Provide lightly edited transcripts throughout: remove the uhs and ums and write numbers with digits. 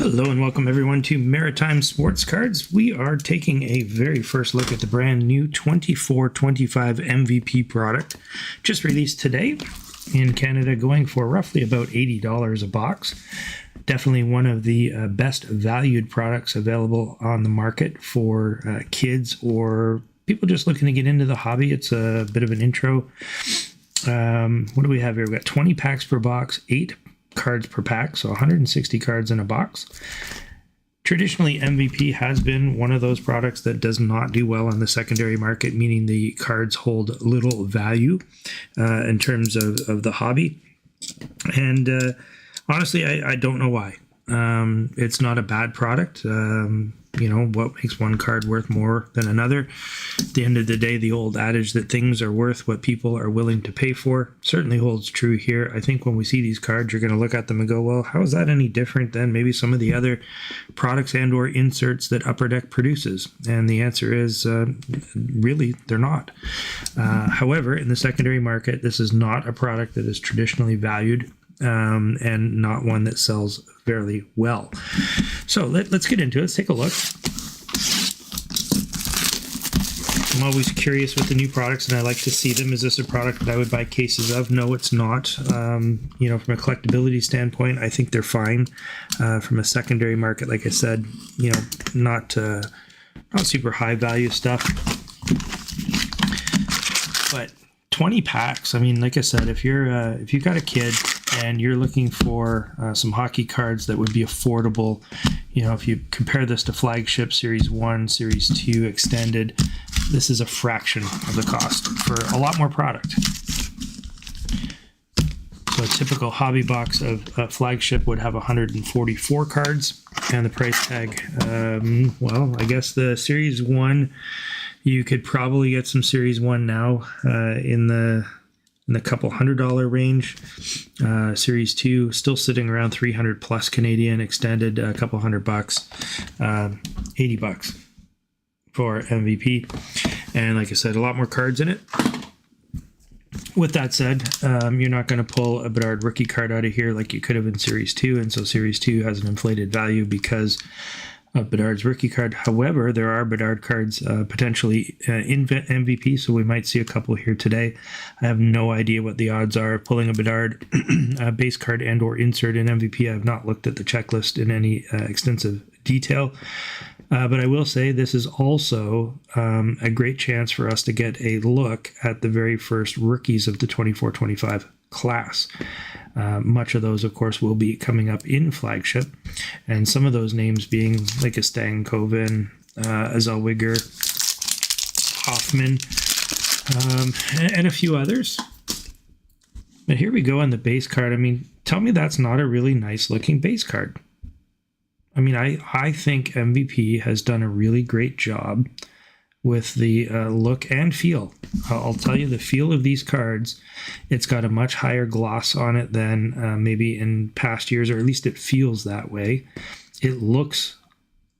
Hello and welcome everyone to Maritime Sports Cards. We are taking a very first look at the brand new 24-25 MVP product, just released today in Canada, going for roughly about $80 a box. Definitely one of the best valued products available on the market for kids or people just looking to get into the hobby. It's a bit of an intro. What do we have here? We've got 20 packs per box, 8 cards per pack, so 160 cards in a box. Traditionally, MVP has been one of those products that does not do well on the secondary market, meaning the cards hold little value in terms of the hobby. And honestly, I don't know why. It's not a bad product. What makes one card worth more than another? At the end of the day, the old adage that things are worth what people are willing to pay for certainly holds true here. I think when we see these cards, you're going to look at them and go, well, how is that any different than maybe some of the other products and or inserts that Upper Deck produces? And the answer is really, they're not. However, in the secondary market, this is not a product that is traditionally valued and not one that sells fairly well. So let's get into it. Let's take a look. I'm always curious with the new products, and I like to see them. Is this a product that I would buy cases of? No, it's not. From a collectability standpoint, I think they're fine. From a secondary market, like I said, not super high value stuff. But 20 packs. I mean, like I said, if you've got a kid and you're looking for some hockey cards that would be affordable, if you compare this to Flagship Series 1, Series 2 Extended, this is a fraction of the cost for a lot more product. So a typical hobby box of Flagship would have 144 cards, and the price tag, I guess the Series 1, you could probably get some Series 1 now in the couple $100 range. Series 2 still sitting around 300 plus Canadian, extended a couple $100, $80 for MVP. And like I said, a lot more cards in it. With that said, you're not going to pull a Bedard rookie card out of here like you could have in Series 2, and so Series 2 has an inflated value because of Bedard's rookie card. However, there are Bedard cards potentially in MVP, so we might see a couple here today. I have no idea what the odds are of pulling a Bedard base card and or insert in MVP. I have not looked at the checklist in any extensive detail. But I will say this is also a great chance for us to get a look at the very first rookies of the 24-25 class. Much of those, of course, will be coming up in Flagship, and some of those names being like a Stankoven, a Zellweger, Hoffman, and a few others. But here we go on the base card. I mean, tell me that's not a really nice looking base card. I mean, I think MVP has done a really great job with the look and feel. I'll tell you, the feel of these cards, it's got a much higher gloss on it than maybe in past years, or at least it feels that way. It looks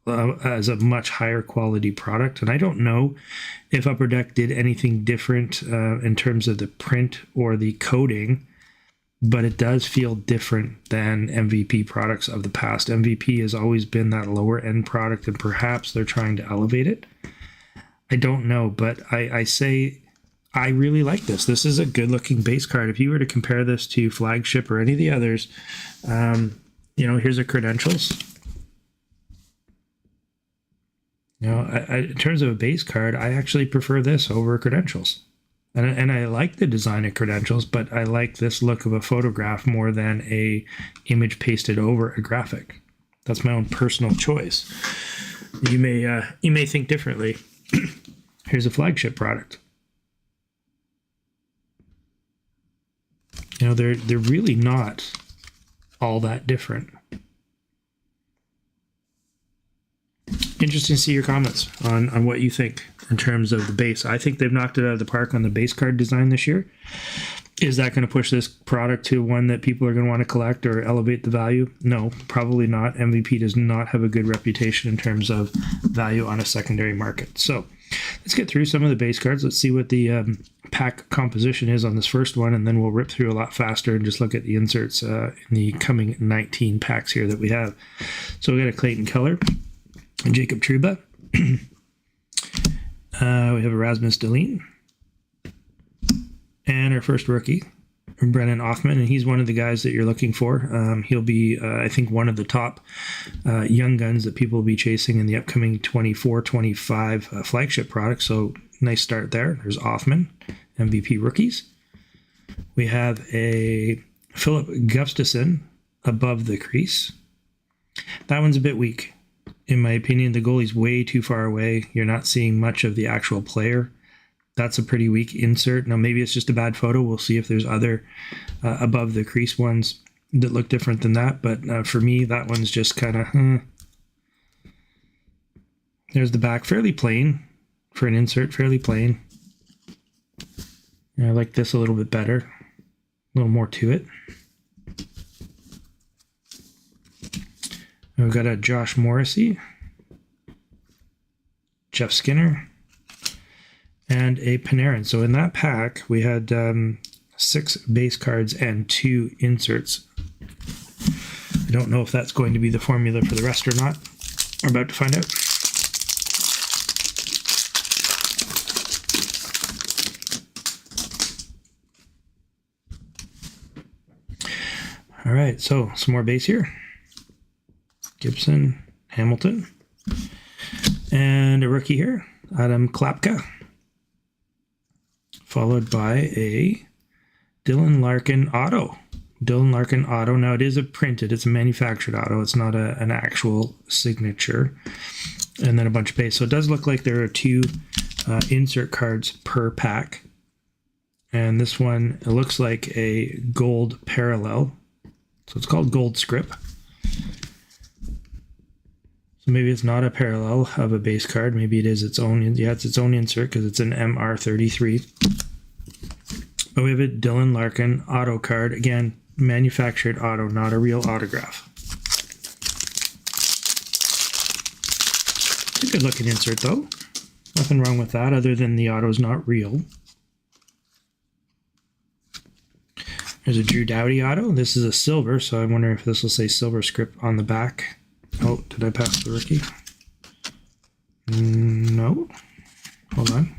as a much higher quality product, and I don't know if Upper Deck did anything different in terms of the print or the coating, but it does feel different than MVP products of the past. MVP has always been that lower end product, and perhaps they're trying to elevate it. I don't know, but I say I really like this. This is a good looking base card. If you were to compare this to Flagship or any of the others, here's the credentials. In terms of a base card, I actually prefer this over credentials. And I like the design of credentials, but I like this look of a photograph more than a image pasted over a graphic. That's my own personal choice. You may think differently. Here's a Flagship product. They're really not all that different. Interesting to see your comments on what you think in terms of the base. I think they've knocked it out of the park on the base card design this year. Is that going to push this product to one that people are going to want to collect or elevate the value? No, probably not. MVP does not have a good reputation in terms of value on a secondary market. So let's get through some of the base cards. Let's see what the pack composition is on this first one, and then we'll rip through a lot faster and just look at the inserts in the coming 19 packs here that we have. So we got a Clayton Keller, a Jacob Trouba, we have Erasmus Dahlin, and our first rookie, Brennan Offman, and he's one of the guys that you're looking for. He'll be, I think, one of the top young guns that people will be chasing in the upcoming 24-25 flagship product. So nice start there. There's Offman, MVP rookies. We have a Philip Gustafson above the crease. That one's a bit weak. In my opinion, the goalie's way too far away. You're not seeing much of the actual player. That's a pretty weak insert. Now, maybe it's just a bad photo. We'll see if there's other above the crease ones that look different than that. But for me, that one's just kind of, There's the back. Fairly plain for an insert. Fairly plain. I like this a little bit better. A little more to it. We've got a Josh Morrissey, Jeff Skinner, and a Panarin. So in that pack, we had 6 base cards and 2 inserts. I don't know if that's going to be the formula for the rest or not. We're about to find out. All right, so some more base here. Gibson, Hamilton, and a rookie here, Adam Klapka, followed by a Dylan Larkin auto. Dylan Larkin auto. Now it is a printed, it's a manufactured auto. It's not an actual signature. And then a bunch of base. So it does look like there are 2 insert cards per pack. And this one, it looks like a gold parallel. So it's called gold script. So maybe it's not a parallel of a base card. Maybe it is its own. Yeah, it's its own insert because it's an MR33. But we have a Dylan Larkin auto card. Again, manufactured auto, not a real autograph. It's a good looking insert though. Nothing wrong with that other than the auto's not real. There's a Drew Doughty auto. This is a silver, so I wonder if this will say silver script on the back. Oh, did I pass the rookie? No. Hold on.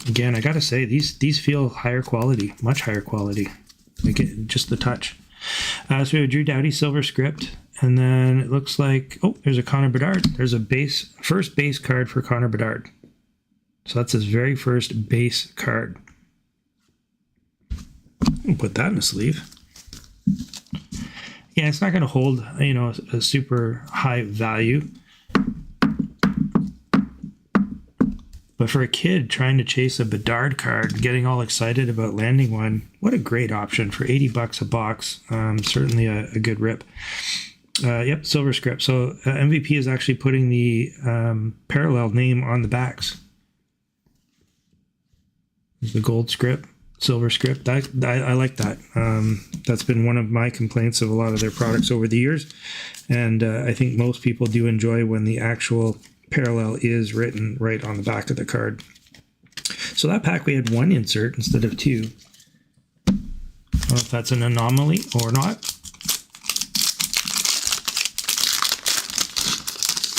Again, I gotta say, these feel higher quality, much higher quality. Like just the touch. So we have Drew Doughty silver script, and then it looks like, oh, there's a Connor Bedard. There's a first base card for Connor Bedard. So that's his very first base card. I'll put that in a sleeve. Yeah, it's not going to hold, a super high value. But for a kid trying to chase a Bedard card, getting all excited about landing one, what a great option for $80 a box. Certainly a good rip. Yep, silver script. So MVP is actually putting the parallel name on the backs. The gold script, silver script. I like that. That's been one of my complaints of a lot of their products over the years. And I think most people do enjoy when the actual parallel is written right on the back of the card. So that pack we had 1 insert instead of 2. I don't know if that's an anomaly or not.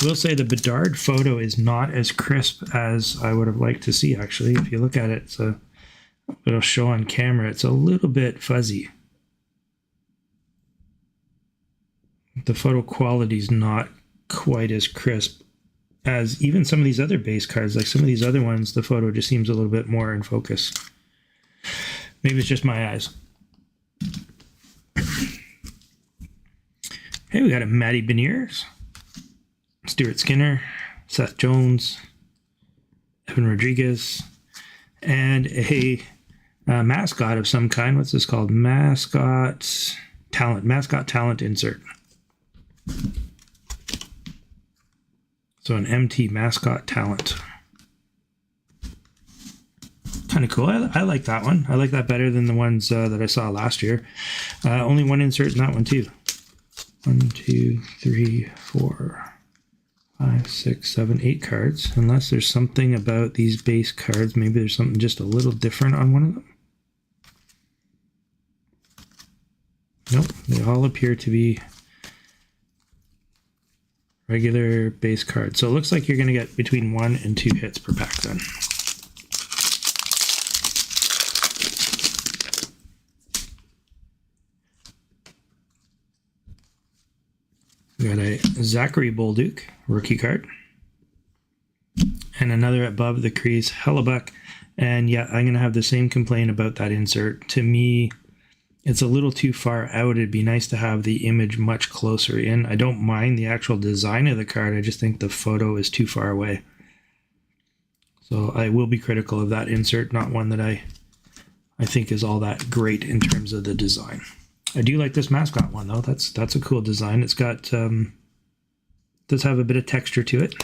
I will say the Bedard photo is not as crisp as I would have liked to see, actually. If you look at it, it'll show on camera. It's a little bit fuzzy. The photo quality is not quite as crisp as even some of these other base cards. Like some of these other ones, the photo just seems a little bit more in focus. Maybe it's just my eyes. Hey, we got a Matty Beniers, Stuart Skinner, Seth Jones, Evan Rodriguez, and a mascot of some kind. What's this called? Mascot talent insert. So an MT mascot talent. Kind of cool. I like that one. I like that better than the ones that I saw last year. Only 1 insert in that one too. 1, 2, 3, 4, 5, 6, 7, 8 cards. Unless there's something about these base cards. Maybe there's something just a little different on one of them. Nope, they all appear to be regular base cards. So it looks like you're going to get between 1 and 2 hits per pack then. We got a Zachary Bolduc rookie card. And another above the crease, Hellebuck. And yeah, I'm going to have the same complaint about that insert. To me, it's a little too far out. It'd be nice to have the image much closer in. I don't mind the actual design of the card. I just think the photo is too far away. So I will be critical of that insert. Not one that I think is all that great in terms of the design. I do like this Mascot one though. That's a cool design. It's got does have a bit of texture to it.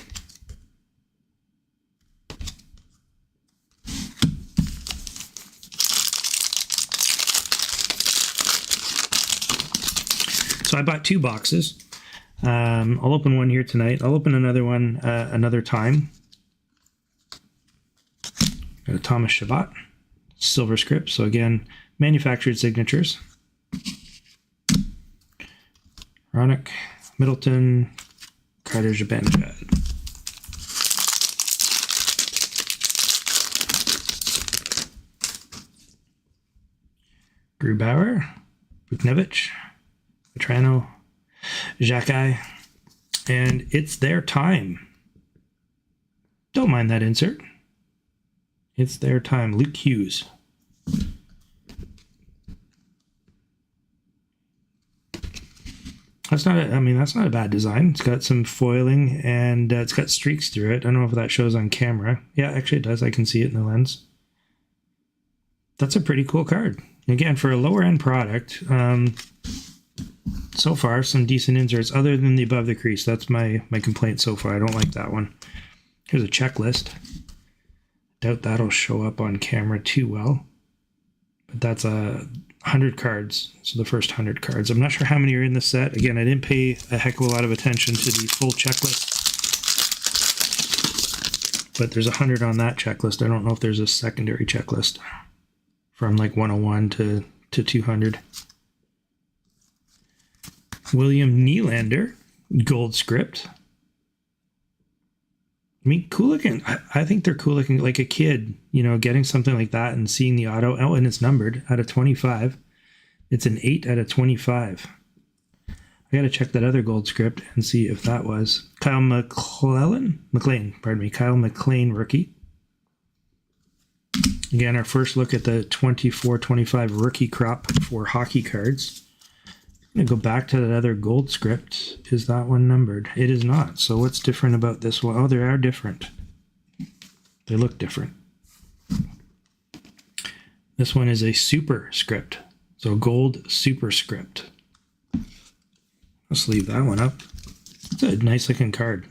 So I bought 2 boxes. I'll open one here tonight. I'll open another one another time. Got a Thomas Chabot, silver script. So again, manufactured signatures. Ronick, Middleton, Carter Zibanejad. Grubauer, Buchnevich, Petrano, Xhekaj, and it's their time. Don't mind that insert. It's their time. Luke Hughes. That's not a bad design. It's got some foiling and it's got streaks through it. I don't know if that shows on camera. Yeah, actually it does. I can see it in the lens. That's a pretty cool card. Again, for a lower end product, so far some decent inserts other than the above the crease. That's my complaint so far. I don't like that one. Here's a checklist. Doubt that'll show up on camera too well. But that's 100 cards. So the first 100 cards. I'm not sure how many are in the set. Again, I didn't pay a heck of a lot of attention to the full checklist. But there's 100 on that checklist. I don't know if there's a secondary checklist from like 101 to 200. William Nylander, gold script. I mean, cool looking. I think they're cool looking. Like a kid, you know, getting something like that and seeing the auto. Oh, and it's numbered out of 25. It's an 8 out of 25. I got to check that other gold script and see if that was Kyle McLean, Kyle McLean rookie. Again, our first look at the 24-25 rookie crop for hockey cards. I'm going to go back to that other gold script. Is that one numbered? It is not. So what's different about this one? Oh, they are different. They look different. This one is a super script. So gold super script. Let's leave that one up. It's a nice looking card.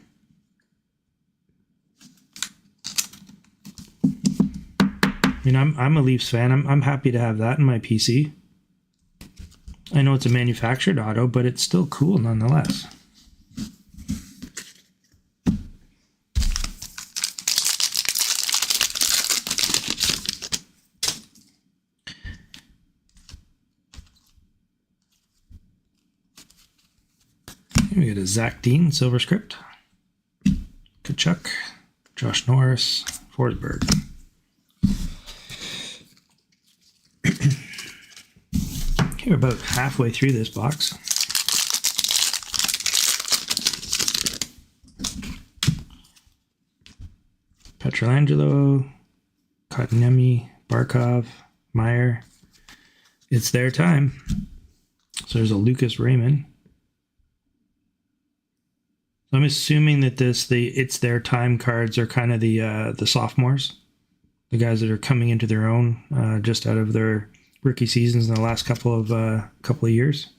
I mean, I'm a Leafs fan. I'm happy to have that in my PC. I know it's a manufactured auto, but it's still cool nonetheless. Here we got a Zach Dean silver script. Kachuk, Josh Norris, Forsberg. We're about halfway through this box. Petrolangelo, Kotkaniemi, Barkov, Meyer. It's their time. So there's a Lucas Raymond. I'm assuming that it's their time cards are kind of the sophomores, the guys that are coming into their own just out of their rookie seasons in the last couple of years.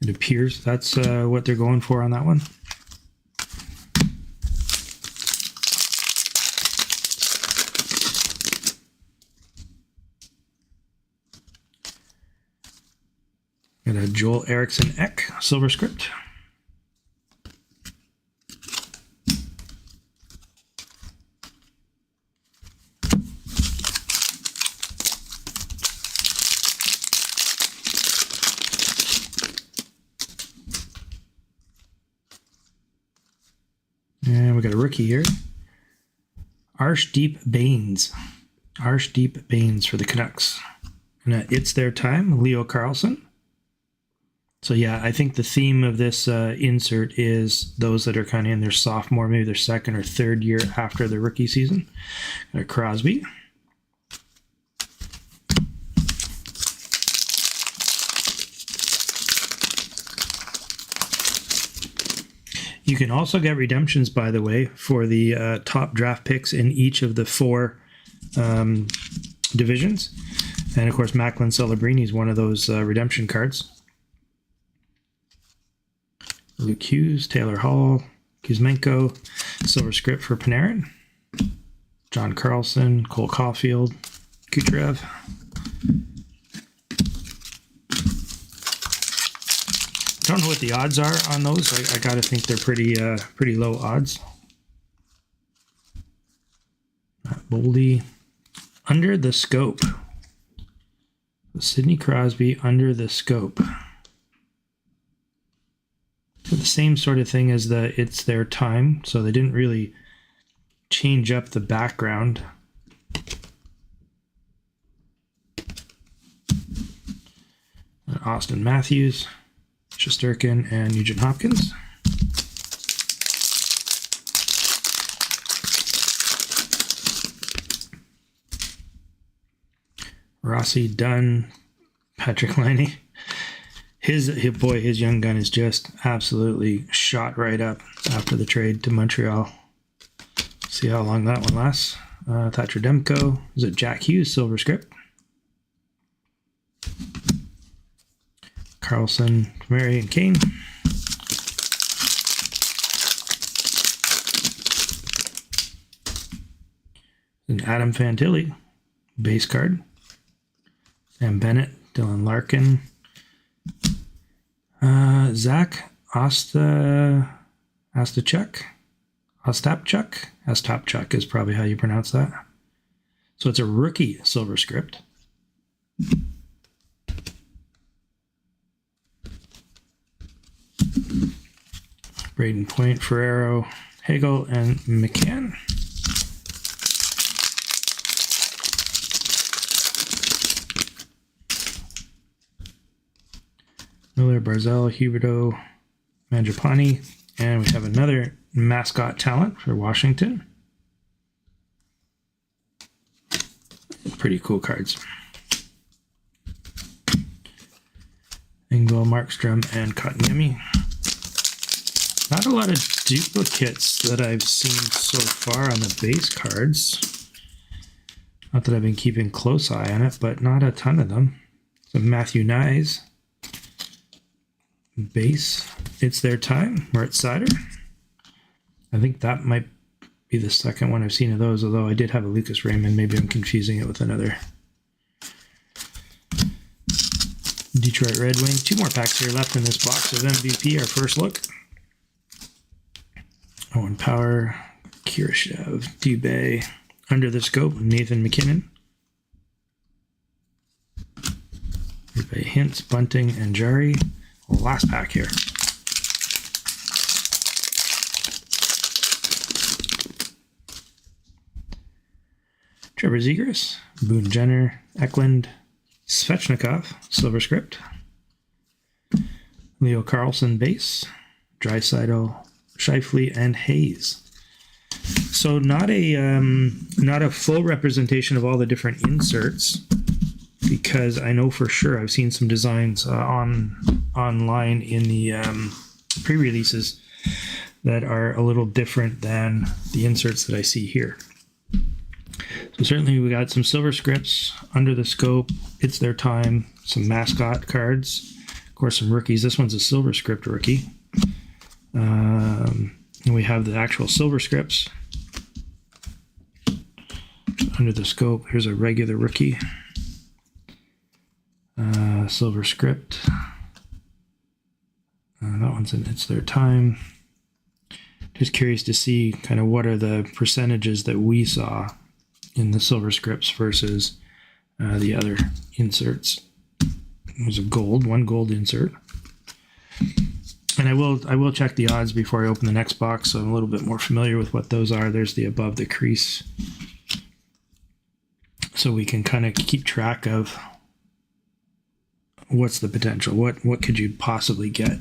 It appears that's what they're going for on that one. Got a Joel Eriksson Ek silver script. And we got a rookie here. Arshdeep Baines. Arshdeep Baines for the Canucks. And it's their time, Leo Carlsson. So yeah, I think the theme of this insert is those that are kind of in their sophomore, maybe their second or third year after the rookie season. Crosby. You can also get redemptions, by the way, for the top draft picks in each of the 4 divisions. And of course, Macklin Celebrini is one of those redemption cards. Luke Hughes, Taylor Hall, Kuzmenko, silver script for Panarin, John Carlson, Cole Caulfield, Kucherov. I don't know what the odds are on those. I gotta think they're pretty low odds. Matt Boldy, Under the Scope. Sidney Crosby, Under the Scope. So the same sort of thing as the It's Their Time, so they didn't really change up the background. Austin Matthews, Shesterkin, and Nugent Hopkins. Rossi, Dunn, Patrick Laine. His young gun is just absolutely shot right up after the trade to Montreal. See how long that one lasts. Thatcher Demko. Is it Jack Hughes, silver script? Carlson, Murray, and Kane. And Adam Fantilli, base card. Sam Bennett, Dylan Larkin. Zach Ostapchuk is probably how you pronounce that. So it's a rookie silver script. Braden Point, Ferrero, Hagel, and McCann. Miller, Barzell, Huberdeau, Mangiapane, and we have another mascot talent for Washington. Pretty cool cards. Engel, Markstrom, and Kotkaniemi. Not a lot of duplicates that I've seen so far on the base cards. Not that I've been keeping close eye on it, but not a ton of them. So Matthew Nyes. Base, It's Their Time, Moritz Seider. I think that might be the second one I've seen of those, although I did have a Lucas Raymond. Maybe I'm confusing it with another. Detroit Red Wings. 2 more packs here left in this box of MVP. Our first look. Owen Power, Kirashev, Dubé, Under the Scope, Nathan McKinnon. Dubé, Hintz, Bunting, and Jari. Last pack here. Trevor Zegras, Boone Jenner, Eklund, Svechnikov, silver script. Leo Carlsson base, Draisaitl, Scheifele, and Hayes. So not a full representation of all the different inserts, because I know for sure I've seen some designs online in the pre-releases that are a little different than the inserts that I see here. So certainly we got some silver scripts, Under the Scope, It's Their Time, some mascot cards, of course some rookies. This one's a silver script rookie. And we have the actual silver scripts. Under the Scope, here's a regular rookie. Silver script. That one's in It's Their Time. Just curious to see kind of what are the percentages that we saw in the silver scripts versus the other inserts. There's one gold insert. And I will check the odds before I open the next box, so I'm a little bit more familiar with what those are. There's the above the crease. So we can kind of keep track of what's the potential. What could you possibly get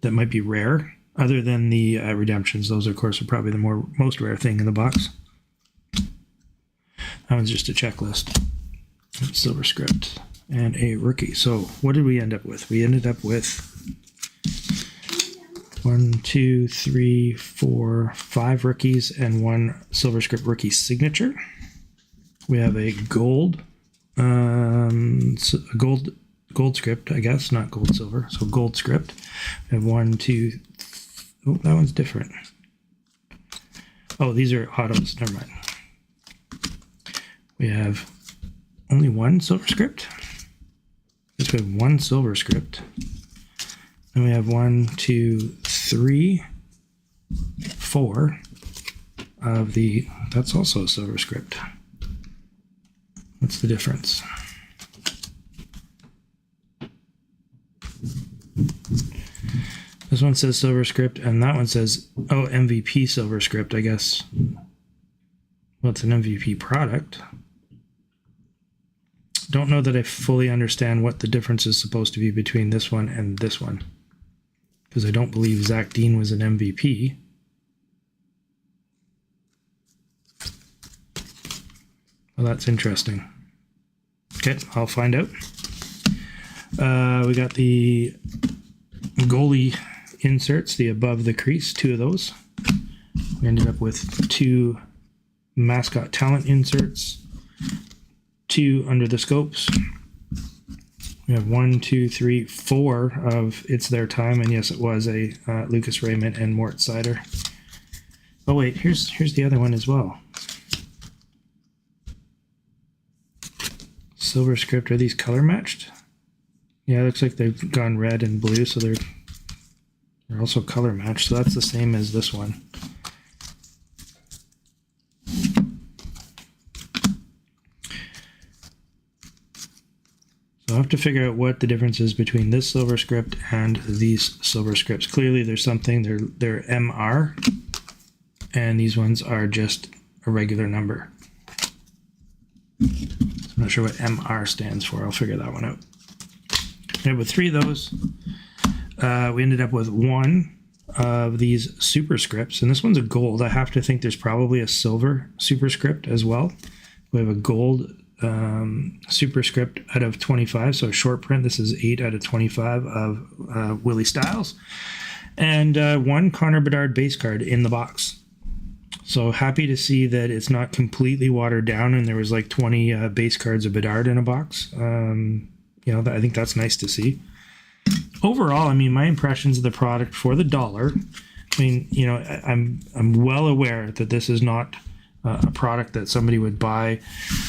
that might be rare, other than the redemptions. Those, of course, are probably the most rare thing in the box. That one's just a checklist. Silver script and a rookie. So what did we end up with? We ended up with 1, 2, 3, 4, 5 rookies and 1 silver script rookie signature. We have a gold script, I guess, not gold silver. So gold script. We have 1, 2. Oh, that one's different. Oh, these are autos. Never mind. We have only 1 silver script. Yes, we have 1 silver script. And we have 1, 2, 3, 4 of the. That's also a silver script. What's the difference? This one says silver script, and that one says, oh, MVP silver script, I guess. Well, it's an MVP product. Don't know that I fully understand what the difference is supposed to be between this one and this one, because I don't believe Zach Dean was an MVP. Well, that's interesting. Okay, I'll find out. We got the goalie inserts, the above the crease, 2 of those. We ended up with 2 Mascot talent inserts, 2 under the scopes. We have 1, 2, 3, 4 of It's Their Time, and yes, it was a Lucas Raymond and Mort Sider. Oh wait, here's the other one as well. Silver script. Are these color matched? Yeah, it looks like they've gone red and blue, so they're also color matched. So that's the same as this one. So I'll have to figure out what the difference is between this silver script and these silver scripts. Clearly there's something. They're MR, and these ones are just a regular number. I'm not sure what MR stands for. I'll figure that one out. And with 3 of those, we ended up with 1 of these superscripts, and this one's a gold. I have to think there's probably a silver superscript as well. We have a gold superscript out of 25, so a short print. This is 8 out of 25 of Willie Styles, and 1 Connor Bedard base card in the box. So happy to see that it's not completely watered down, and there was like 20 base cards of Bedard in a box. You know, I think that's nice to see. Overall, I mean, my impressions of the product for the dollar. I mean, you know, I'm well aware that this is not a product that somebody would buy,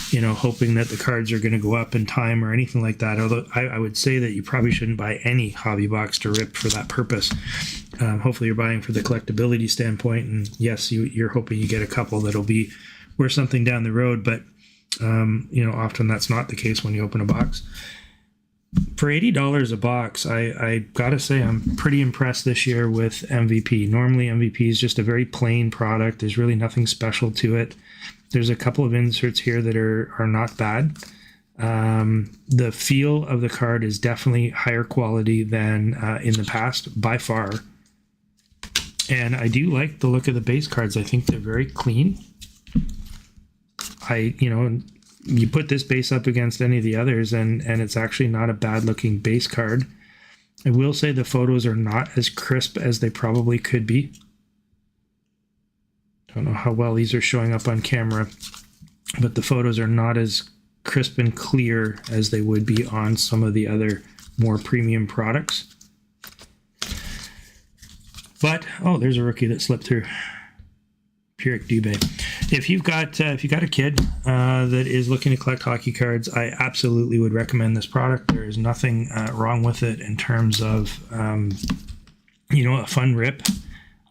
you know, hoping that the cards are going to go up in time or anything like that. Although I would say that you probably shouldn't buy any hobby box to rip for that purpose. Hopefully you're buying for the collectability standpoint, and yes, you're hoping you get a couple that'll be worth something down the road, but you know, often that's not the case when you open a box. For $80 a box, I gotta say I'm pretty impressed this year with MVP. Normally MVP is just a very plain product. There's really nothing special to it. There's a couple of inserts here that are not bad. The feel of the card is definitely higher quality than in the past, by far. And I do like the look of the base cards. I think they're very clean. You know, you put this base up against any of the others, and it's actually not a bad looking base card. I will say the photos are not as crisp as they probably could be. Don't know how well these are showing up on camera, but the photos are not as crisp and clear as they would be on some of the other more premium products. But, oh, there's a rookie that slipped through. Pierrick Dubé. If you've got a kid that is looking to collect hockey cards, I absolutely would recommend this product. There is nothing wrong with it in terms of you know, a fun rip.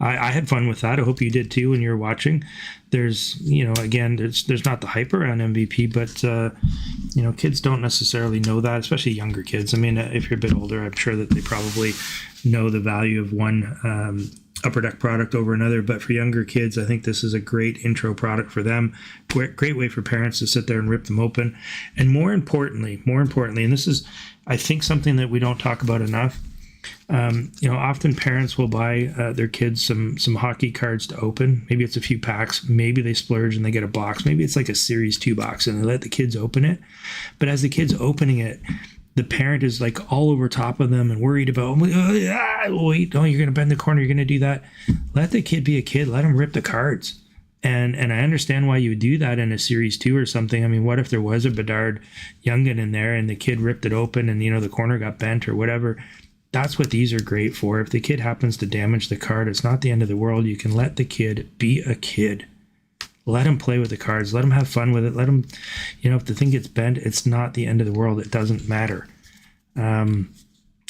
I had fun with that. I hope you did too when you're watching. There's, again, there's not the hype around MVP, but kids don't necessarily know that, especially younger kids. I mean, if you're a bit older, I'm sure that they probably know the value of one Upper Deck product over another, but for younger kids, I think this is a great intro product for them. Great way for parents to sit there and rip them open. And more importantly, and this is, I think, something that we don't talk about enough. Often parents will buy their kids some hockey cards to open. Maybe it's a few packs. Maybe they splurge and they get a box. Maybe it's like a Series 2 box and they let the kids open it. But as the kid's opening it, the parent is like all over top of them and worried about, wait, you're going to bend the corner, you're going to do that. Let the kid be a kid. Let him rip the cards. And I understand why you would do that in a Series 2 or something. I mean, what if there was a Bedard Young'un in there and the kid ripped it open and, the corner got bent or whatever? That's what these are great for. If the kid happens to damage the card, it's not the end of the world. You can let the kid be a kid. Let him play with the cards. Let him have fun with it. Let him, if the thing gets bent, it's not the end of the world. It doesn't matter. I'm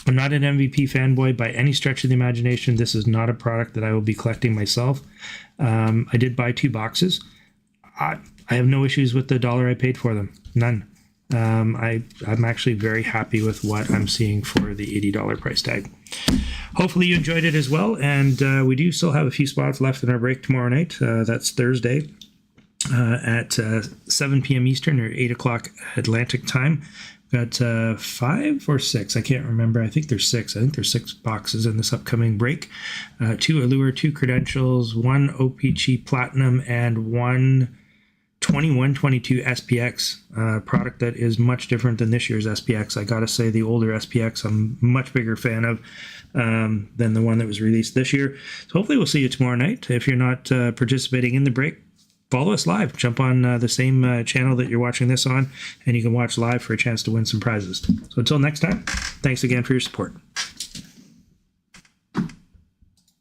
not an MVP fanboy by any stretch of the imagination. This is not a product that I will be collecting myself. I did buy 2 boxes. I have no issues with the dollar I paid for them. None. I'm actually very happy with what I'm seeing for the $80 price tag. Hopefully you enjoyed it as well. And we do still have a few spots left in our break tomorrow night. That's Thursday at 7 p.m. Eastern or 8 o'clock Atlantic time. Got 5 or 6. I can't remember. I think there's 6. I think there's 6 boxes in this upcoming break. 2 Allure, 2 Credentials, 1 OPG Platinum, and 1 2122 SPX product that is much different than this year's SPX. I gotta say, the older SPX I'm a much bigger fan of than the one that was released this year. So hopefully we'll see you tomorrow night. If you're not participating in the break, follow us live. Jump on the same channel that you're watching this on, and you can watch live for a chance to win some prizes. So until next time, thanks again for your support.